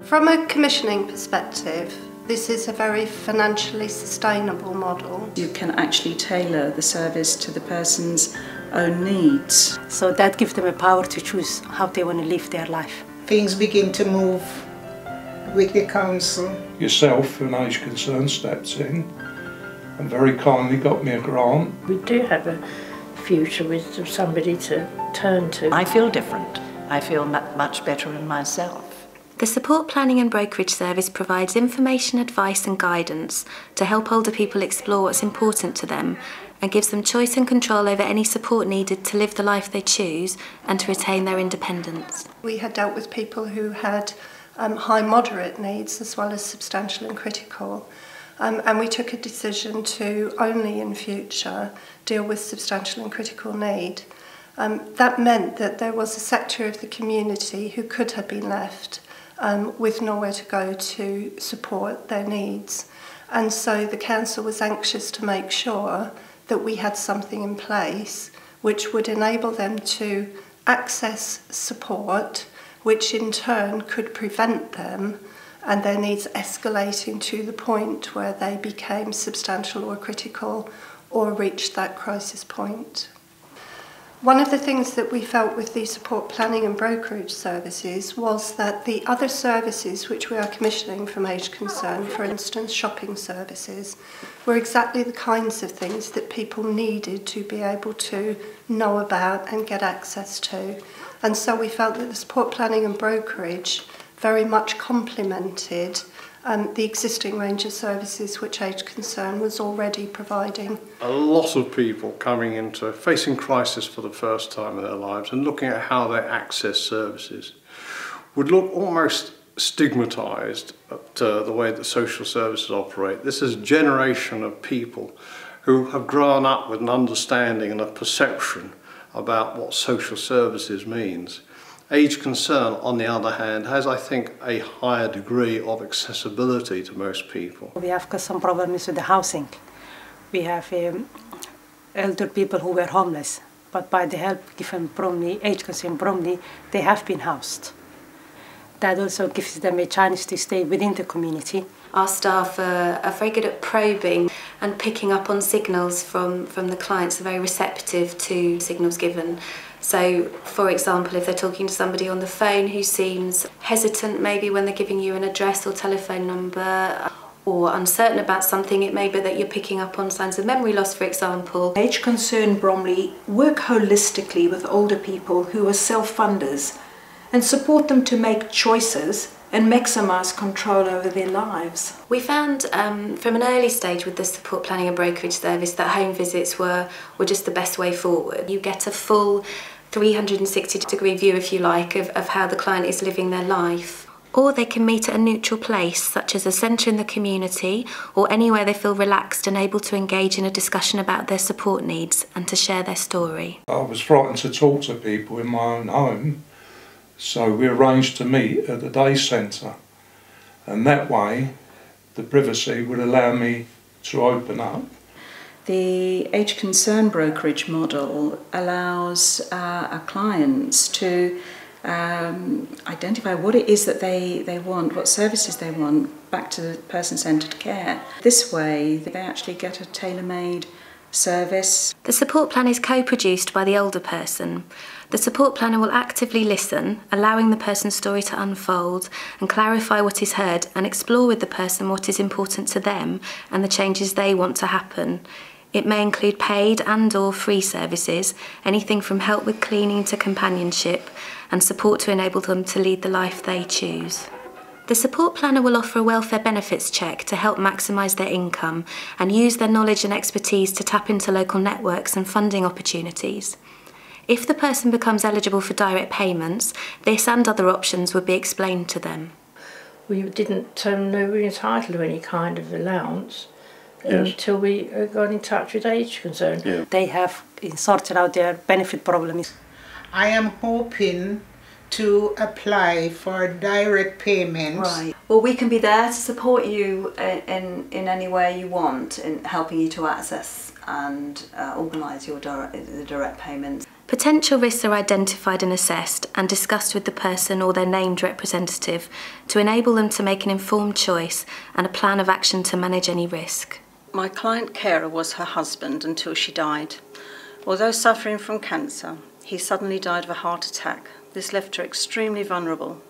From a commissioning perspective, this is a very financially sustainable model. You can actually tailor the service to the person's own needs. So that gives them a power to choose how they want to live their life. Things begin to move with the council. Yourself and Age Concern stepped in and very kindly got me a grant. We do have a future with somebody to turn to. I feel different. I feel much better in myself. The Support Planning and Brokerage Service provides information, advice and guidance to help older people explore what's important to them and gives them choice and control over any support needed to live the life they choose and to retain their independence. We had dealt with people who had high moderate needs as well as substantial and critical, and we took a decision to only in future deal with substantial and critical need. That meant that there was a sector of the community who could have been left with nowhere to go to support their needs, and so the council was anxious to make sure that we had something in place which would enable them to access support, which in turn could prevent them and their needs escalating to the point where they became substantial or critical or reached that crisis point. One of the things that we felt with the support planning and brokerage services was that the other services which we are commissioning from Age Concern, for instance shopping services, were exactly the kinds of things that people needed to be able to know about and get access to. And so we felt that the support planning and brokerage very much complemented the existing range of services which Age Concern was already providing. A lot of people coming into facing crisis for the first time in their lives and looking at how they access services would look almost stigmatised at the way that social services operate. This is a generation of people who have grown up with an understanding and a perception about what social services means. Age Concern, on the other hand, has, I think, a higher degree of accessibility to most people. We have got some problems with the housing. We have elder people who were homeless, but by the help given Bromley, Age Concern Bromley, they have been housed. That also gives them a chance to stay within the community. Our staff are very good at probing and picking up on signals from the clients, are very receptive to signals given. So, for example, if they're talking to somebody on the phone who seems hesitant maybe when they're giving you an address or telephone number, or uncertain about something, it may be that you're picking up on signs of memory loss, for example. Age Concern Bromley work holistically with older people who are self-funders and support them to make choices and maximise control over their lives. We found from an early stage with the support planning and brokerage service that home visits were just the best way forward. You get a full 360-degree view, if you like, of how the client is living their life. Or they can meet at a neutral place, such as a centre in the community, or anywhere they feel relaxed and able to engage in a discussion about their support needs and to share their story. I was frightened to talk to people in my own home, so we arranged to meet at the day centre, and that way the privacy would allow me to open up. The Age Concern brokerage model allows our clients to identify what it is that they want, what services they want, back to person-centred care. This way they actually get a tailor-made service. The support plan is co-produced by the older person. The support planner will actively listen, allowing the person's story to unfold and clarify what is heard and explore with the person what is important to them and the changes they want to happen. It may include paid and/or free services, anything from help with cleaning to companionship, and support to enable them to lead the life they choose. The support planner will offer a welfare benefits check to help maximise their income and use their knowledge and expertise to tap into local networks and funding opportunities. If the person becomes eligible for direct payments, this and other options would be explained to them. We didn't know we were entitled to any kind of allowance until we got in touch with Age Concern. Yeah. They have sorted out their benefit problems. I am hoping to apply for direct payments. Right. Well, we can be there to support you in any way you want, in helping you to access and organise your the direct payments. Potential risks are identified and assessed and discussed with the person or their named representative to enable them to make an informed choice and a plan of action to manage any risk. My client carer was her husband until she died. Although suffering from cancer, he suddenly died of a heart attack. This left her extremely vulnerable.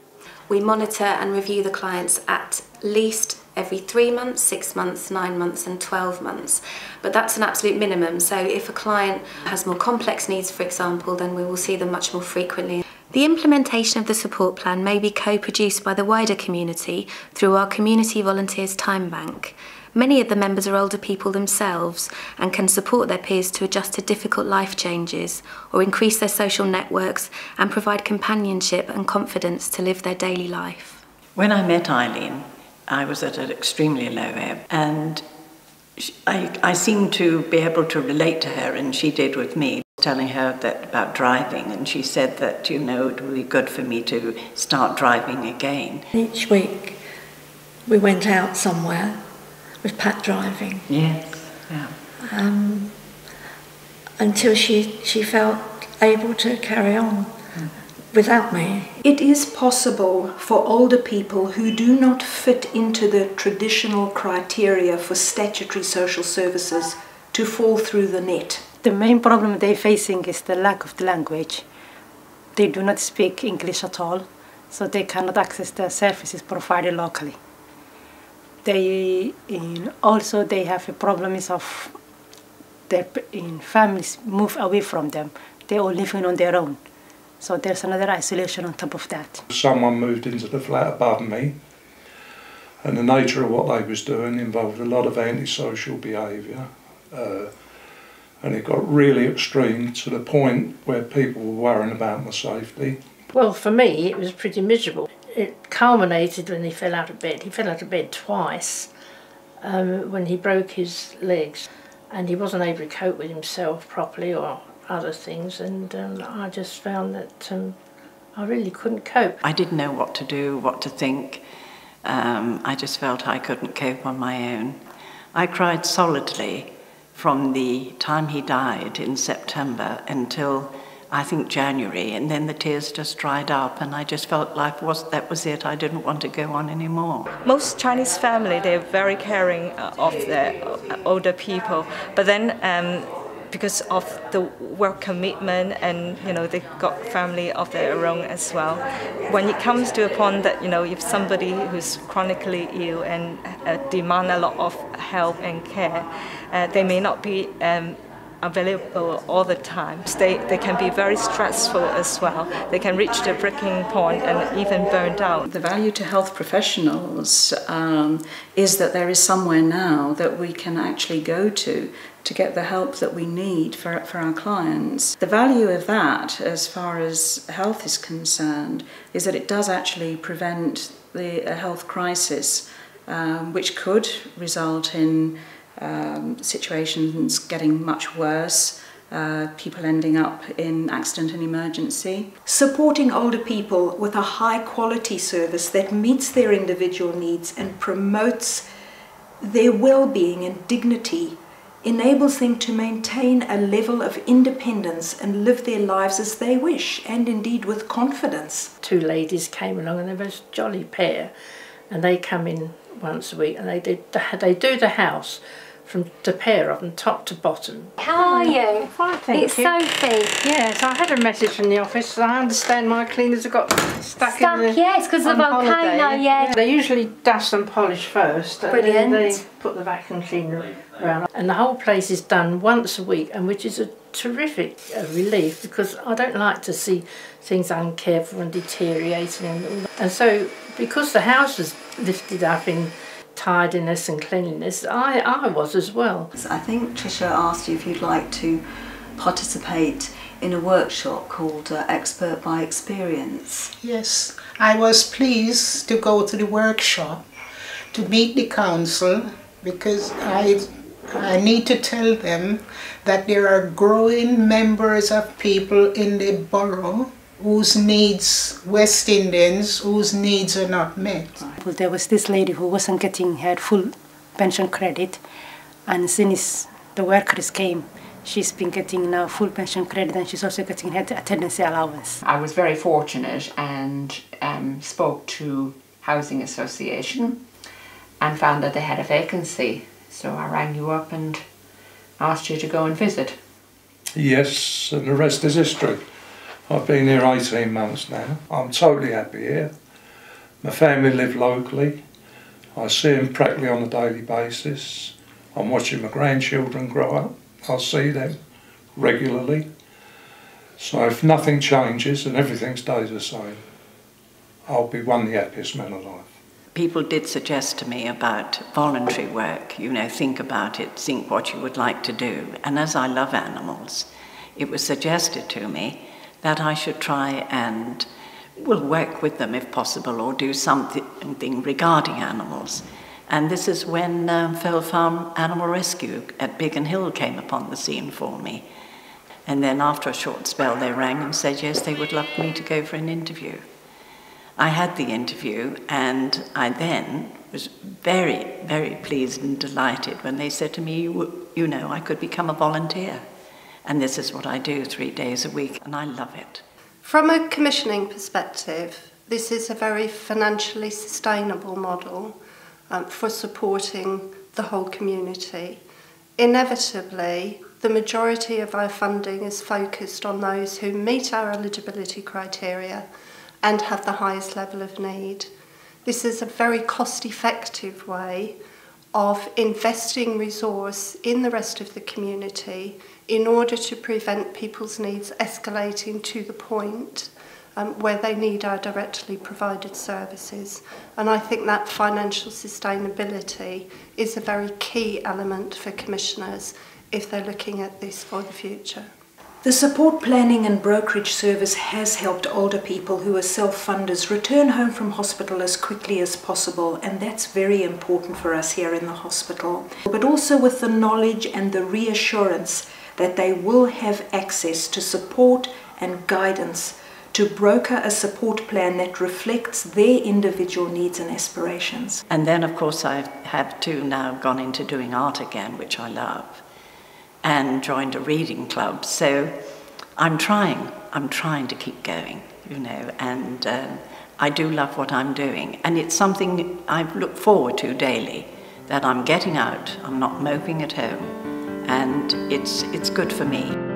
We monitor and review the clients at least every 3 months, 6 months, 9 months and 12 months. But that's an absolute minimum. So if a client has more complex needs, for example, then we will see them much more frequently. The implementation of the support plan may be co-produced by the wider community through our Community Volunteers Time Bank. Many of the members are older people themselves and can support their peers to adjust to difficult life changes or increase their social networks and provide companionship and confidence to live their daily life. When I met Eileen, I was at an extremely low ebb, and I seemed to be able to relate to her, and she did with me, telling her that about driving, and she said that, you know, it would be good for me to start driving again. Each week we went out somewhere with Pat driving. Yes, yeah. Until she felt able to carry on without me. It is possible for older people who do not fit into the traditional criteria for statutory social services to fall through the net. The main problem they're facing is the lack of the language. They do not speak English at all, so they cannot access the services provided locally. They have a problem of their families move away from them. They're all living on their own. So there's another isolation on top of that. Someone moved into the flat above me, and the nature of what they was doing involved a lot of antisocial behaviour, and it got really extreme to the point where people were worrying about my safety. Well, for me, it was pretty miserable. It culminated when he fell out of bed. He fell out of bed twice when he broke his legs, and he wasn't able to cope with himself properly or other things, and I just found that I really couldn't cope. I didn't know what to do, what to think. I just felt I couldn't cope on my own. I cried solidly from the time he died in September until I think January, and then the tears just dried up, and I just felt that was it. I didn't want to go on anymore. Most Chinese family, they're very caring of their older people, but then because of the work commitment, and you know, they've got family of their own as well. When it comes to a point that, you know, if somebody who's chronically ill and demand a lot of help and care, they may not be available all the time. They can be very stressful as well. They can reach the breaking point and even burn out. The value to health professionals is that there is somewhere now that we can actually go to get the help that we need for our clients. The value of that, as far as health is concerned, is that it does actually prevent a health crisis, which could result in situations getting much worse, people ending up in accident and emergency. Supporting older people with a high quality service that meets their individual needs and promotes their well-being and dignity enables them to maintain a level of independence and live their lives as they wish, and indeed with confidence. Two ladies came along, and they were a jolly pair, and they come in once a week, and they do the house from the pair of them, top to bottom. How are you? Fine, thank you. It's Sophie. Yes, I had a message from the office. I understand my cleaners have got stuck in the... Yes, because of volcano, yeah. They usually dust and polish first. Brilliant. And then they put the vacuum cleaner around. And the whole place is done once a week, and which is a terrific relief, because I don't like to see things uncared for and deteriorating and all that. And so, because the house was lifted up in tidiness and cleanliness, I was as well. I think Tricia asked you if you'd like to participate in a workshop called Expert by Experience. Yes, I was pleased to go to the workshop to meet the council, because I need to tell them that there are growing members of people in the borough whose needs, West Indians, whose needs are not met. There was this lady who wasn't getting her full pension credit, and since the workers came, She's been getting now full pension credit, and she's also getting her attendance allowance. I was very fortunate and spoke to Housing Association and found that they had a vacancy. So I rang you up and asked you to go and visit. Yes, and the rest is history. I've been here 18 months now. I'm totally happy here. My family live locally. I see them practically on a daily basis. I'm watching my grandchildren grow up. I'll see them regularly. So if nothing changes and everything stays the same, I'll be one of the happiest men alive. People did suggest to me about voluntary work, you know, think about it, think what you would like to do. And as I love animals, it was suggested to me that I should try and work with them if possible, or do something regarding animals. And this is when Fell Farm Animal Rescue at Biggin Hill came upon the scene for me. And then after a short spell they rang and said yes, they would love me to go for an interview. I had the interview, and I then was very, very pleased and delighted when they said to me, you know, I could become a volunteer. And this is what I do 3 days a week, and I love it. From a commissioning perspective, this is a very financially sustainable model for supporting the whole community. Inevitably, the majority of our funding is focused on those who meet our eligibility criteria and have the highest level of need. This is a very cost-effective way of investing resource in the rest of the community in order to prevent people's needs escalating to the point where they need our directly provided services. And I think that financial sustainability is a very key element for commissioners if they're looking at this for the future. The Support Planning and Brokerage Service has helped older people who are self-funders return home from hospital as quickly as possible, and that's very important for us here in the hospital. But also with the knowledge and the reassurance that they will have access to support and guidance to broker a support plan that reflects their individual needs and aspirations. And then of course I have too now gone into doing art again, which I love, and joined a reading club. So I'm trying to keep going, you know, and I do love what I'm doing. And it's something I look forward to daily, that I'm getting out, I'm not moping at home, and it's good for me.